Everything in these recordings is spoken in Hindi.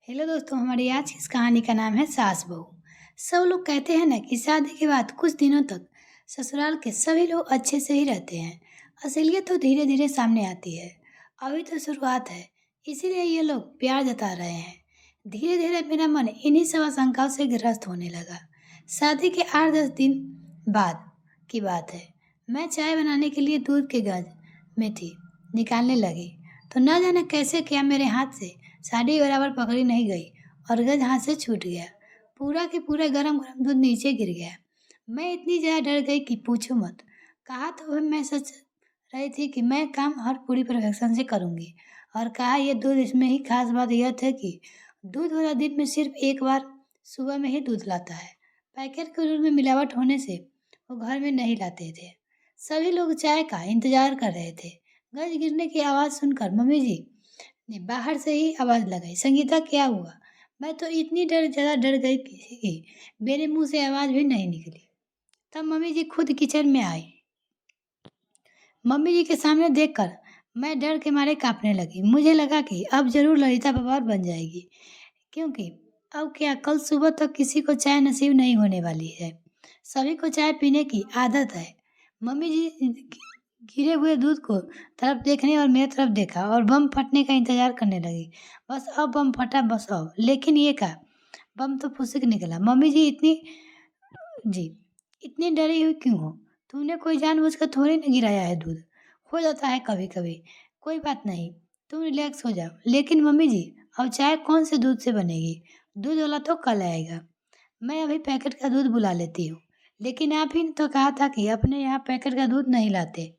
हेलो दोस्तों, हमारी आज की इस कहानी का नाम है सास बहू। सब लोग कहते हैं ना कि शादी के बाद कुछ दिनों तक ससुराल के सभी लोग अच्छे से ही रहते हैं। असलियत तो धीरे धीरे सामने आती है। अभी तो शुरुआत है, इसीलिए ये लोग प्यार जता रहे हैं। धीरे धीरे मेरा मन इन्हीं सब आशंकाओं से ग्रस्त होने लगा। शादी के 8-10 दिन बाद की बात है। मैं चाय बनाने के लिए दूध के गज में थी, निकालने लगी तो न जाने कैसे क्या मेरे हाथ से साड़ी बराबर पकड़ी नहीं गई और गज हाथ से छूट गया। पूरा के पूरा गरम गरम दूध नीचे गिर गया। मैं इतनी ज़्यादा डर गई कि पूछो मत। कहा तो मैं सच रही थी कि मैं काम हर पूरी परफेक्शन से करूँगी, और कहा यह दूध इसमें ही खास बात यह थी कि दूध वाला दिन में सिर्फ एक बार सुबह में ही दूध लाता है। पैकेट के दूध में मिलावट होने से वो घर में नहीं लाते थे। सभी लोग चाय का इंतजार कर रहे थे। गज गिरने की आवाज़ सुनकर मम्मी जी ने बाहर से ही आवाज़ लगाई, संगीता क्या हुआ? मैं तो इतनी ज़्यादा डर गई कि मेरे मुंह से आवाज़ भी नहीं निकली। तब मम्मी जी खुद किचन में आई। मम्मी जी के सामने देखकर मैं डर के मारे कांपने लगी। मुझे लगा कि अब जरूर ललिता पवार बन जाएगी, क्योंकि अब क्या कल सुबह तक किसी को चाय नसीब नहीं होने वाली है। सभी को चाय पीने की आदत है। मम्मी जी गिरे हुए दूध को तरफ देखने और मेरी तरफ देखा और बम फटने का इंतजार करने लगी। बस अब बम फटा, बस अब। लेकिन ये क्या, बम तो फुसक निकला। मम्मी जी जी इतनी डरी हुई क्यों हो? तुमने कोई जानबूझकर थोड़ी ना गिराया है दूध। हो जाता है कभी कभी, कोई बात नहीं, तुम रिलैक्स हो जाओ। लेकिन मम्मी जी, अब चाय कौन से दूध से बनेगी? दूध वाला तो कल आएगा। मैं अभी पैकेट का दूध बुला लेती हूँ। लेकिन आप ही ने तो कहा था कि अपने यहाँ पैकेट का दूध नहीं लाते।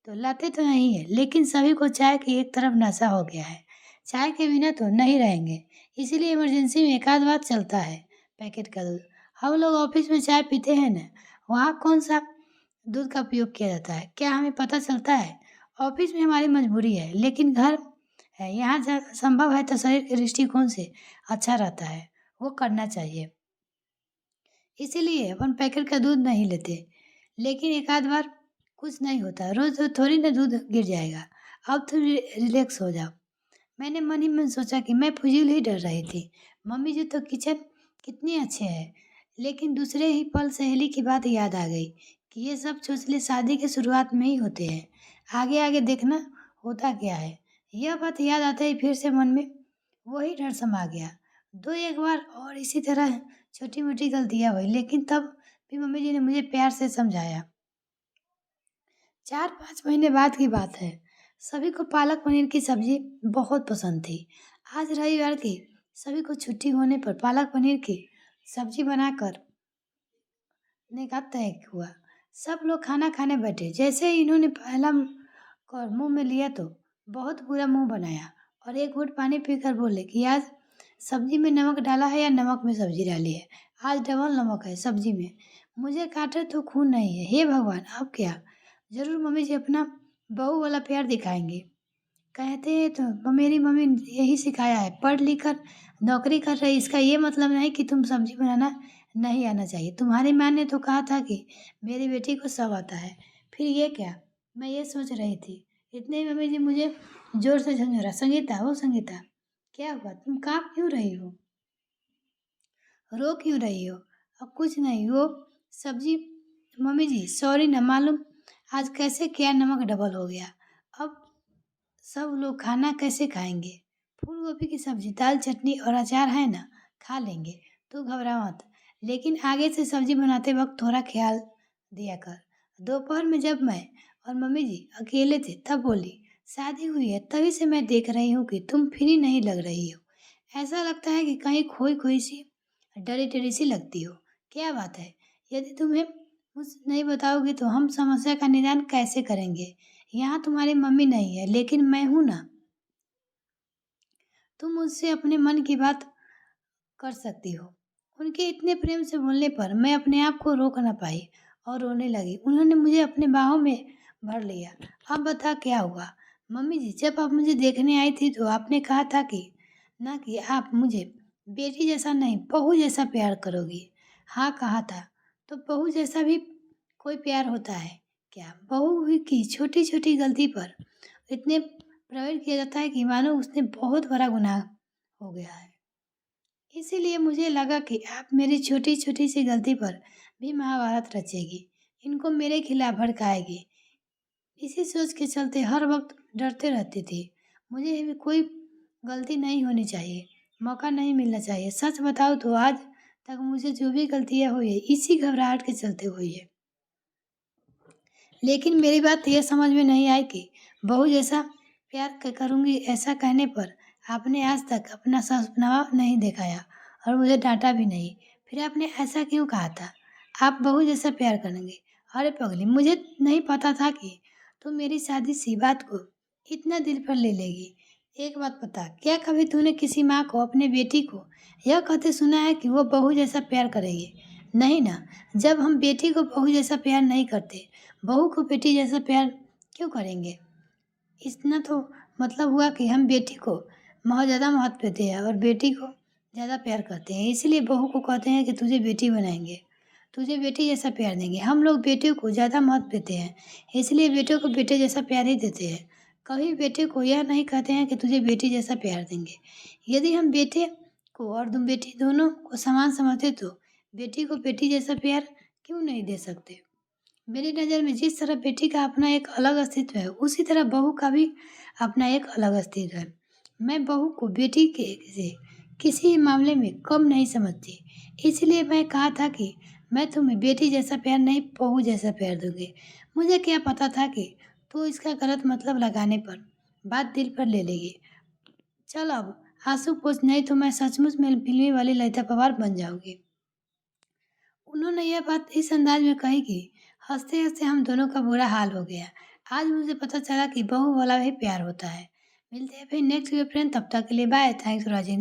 तो लाते तो नहीं है, लेकिन सभी को चाय की एक तरफ नशा हो गया है। चाय के बिना तो नहीं रहेंगे, इसीलिए इमरजेंसी में एक आध बार चलता है पैकेट का दूध। हम लोग ऑफिस में चाय पीते हैं ना, वहाँ कौन सा दूध का उपयोग किया जाता है क्या हमें पता चलता है? ऑफिस में हमारी मजबूरी है, लेकिन घर है, यहाँ संभव है तो शरीर के दृष्टिकोण से अच्छा रहता है, वो करना चाहिए। इसीलिए अपन पैकेट का दूध नहीं लेते। लेकिन एक आध बार कुछ नहीं होता, रोज रोज थोड़ी ना दूध गिर जाएगा। अब तो रिलैक्स हो जाओ। मैंने मन ही मन सोचा कि मैं फुजील ही डर रही थी। मम्मी जी तो किचन कितने अच्छे हैं। लेकिन दूसरे ही पल सहेली की बात याद आ गई कि ये सब चोचले शादी के शुरुआत में ही होते हैं, आगे आगे देखना होता क्या है। यह बात याद आते ही फिर से मन में वही डर समा गया। दो एक बार और इसी तरह छोटी मोटी गलतियां हुई, लेकिन तब भी मम्मी जी ने मुझे प्यार से समझाया। 4-5 महीने बाद की बात है। सभी को पालक पनीर की सब्जी बहुत पसंद थी। आज रविवार की सभी को छुट्टी होने पर पालक पनीर की सब्जी बनाकर ने का तय हुआ। सब लोग खाना खाने बैठे। जैसे ही इन्होंने पहला और मुंह में लिया तो बहुत बुरा मुंह बनाया और एक घूंट पानी पीकर बोले कि आज सब्जी में नमक डाला है या नमक में सब्जी डाली है? आज डबल नमक है सब्जी में। मुझे काटे तो खून नहीं है। हे भगवान, अब क्या? जरूर मम्मी जी अपना बहू वाला प्यार दिखाएंगे। कहते हैं तो मेरी मम्मी ने यही सिखाया है, पढ़ लिख कर नौकरी कर रही, इसका ये मतलब नहीं कि तुम सब्जी बनाना नहीं आना चाहिए। तुम्हारी माँ ने तो कहा था कि मेरी बेटी को सब आता है, फिर ये क्या? मैं ये सोच रही थी। इतने ही मम्मी जी मुझे जोर से झंझोरा, संगीता, वो संगीता, क्या हुआ? तुम काँप क्यों रही हो? रो क्यों रही हो? अब कुछ नहीं, वो सब्जी। मम्मी जी सॉरी ना, मालूम आज कैसे क्या नमक डबल हो गया। अब सब लोग खाना कैसे खाएंगे? फूल गोभी की सब्जी, दाल, चटनी और अचार है ना, खा लेंगे। तू घबरा मत, लेकिन आगे से सब्जी बनाते वक्त थोड़ा ख्याल दिया कर। दोपहर में जब मैं और मम्मी जी अकेले थे तब बोली, शादी हुई है तभी से मैं देख रही हूँ कि तुम फ्री नहीं लग रही हो। ऐसा लगता है कि कहीं खोई खोई सी, डरी डरी सी लगती हो। क्या बात है? यदि तुम्हें मुझे नहीं बताओगी तो हम समस्या का निदान कैसे करेंगे? यहाँ तुम्हारी मम्मी नहीं है, लेकिन मैं हूं ना। तुम मुझसे अपने मन की बात कर सकती हो। उनके इतने प्रेम से बोलने पर मैं अपने आप को रोक न पाई और रोने लगी। उन्होंने मुझे अपने बाहों में भर लिया। अब बता क्या हुआ? मम्मी जी, जब आप मुझे देखने आई थी तो आपने कहा था कि ना कि आप मुझे बेटी जैसा नहीं बहू जैसा प्यार करोगी। हाँ कहा था। तो बहू जैसा भी कोई प्यार होता है क्या? बहू भी की छोटी छोटी गलती पर इतने प्रवेश किया जाता है कि मानो उसने बहुत बड़ा गुनाह हो गया है। इसीलिए मुझे लगा कि आप मेरी छोटी छोटी सी गलती पर भी महाभारत रचेगी, इनको मेरे खिलाफ भड़काएगी। इसी सोच के चलते हर वक्त डरते रहती थी। मुझे भी कोई गलती नहीं होनी चाहिए, मौका नहीं मिलना चाहिए। सच बताऊँ तो आज तक मुझे जो भी गलतियाँ हुई है, इसी घबराहट के चलते हुई है। लेकिन मेरी बात ये समझ में नहीं आई कि बहू जैसा प्यार करूँगी ऐसा कहने पर आपने आज तक अपना सपना नहीं दिखाया और मुझे डाँटा भी नहीं। फिर आपने ऐसा क्यों कहा था? आप बहू जैसा प्यार करेंगे। अरे पगली, मुझे नहीं पता था कि तुम मेरी सादी सी बात को इतना दिल पर ले लेगी। एक बात बता, क्या कभी तूने किसी माँ को अपने बेटी को यह कहते सुना है कि वो बहू जैसा प्यार करेगी? नहीं ना। जब हम बेटी को बहू जैसा प्यार नहीं करते, बहू को बेटी जैसा प्यार क्यों करेंगे? इतना तो मतलब हुआ कि हम बेटी को बहुत ज़्यादा महत्व देते हैं और बेटी को ज़्यादा प्यार करते हैं। इसीलिए बहू को कहते हैं कि तुझे बेटी बनाएंगे, तुझे बेटी जैसा प्यार देंगे। हम लोग बेटियों को ज़्यादा महत्व देते हैं, इसलिए बेटियों को बेटे जैसा प्यार ही देते हैं। कभी बेटे को यह नहीं कहते हैं कि तुझे बेटी जैसा प्यार देंगे। यदि हम बेटे को और तुम बेटी दोनों को समान समझते तो बेटी को बेटी जैसा प्यार क्यों नहीं दे सकते? मेरी नज़र में जिस तरह बेटी का अपना एक अलग अस्तित्व है, उसी तरह बहू का भी अपना एक अलग अस्तित्व है। मैं बहू को बेटी के से किसी मामले में कम नहीं समझती। इसलिए मैं कहा था कि मैं तुम्हें बेटी जैसा प्यार नहीं, बहू जैसा प्यार दूंगी। मुझे क्या पता था कि तू इसका गलत मतलब लगाने पर बात दिल पर ले लेगी। चल अब आंसू पोंछ, नहीं तो मैं सचमुच में फिल्मी वाली ललिता पवार बन जाऊंगी। उन्होंने यह बात इस अंदाज में कही कि हंसते-हंसते हम दोनों का बुरा हाल हो गया। आज मुझे पता चला कि बहू वाला भी प्यार होता है। मिलते हैं फिर नेक्स्ट वीडियो फ्रेंड, तब तक के लिए बाय। Thanks for watching.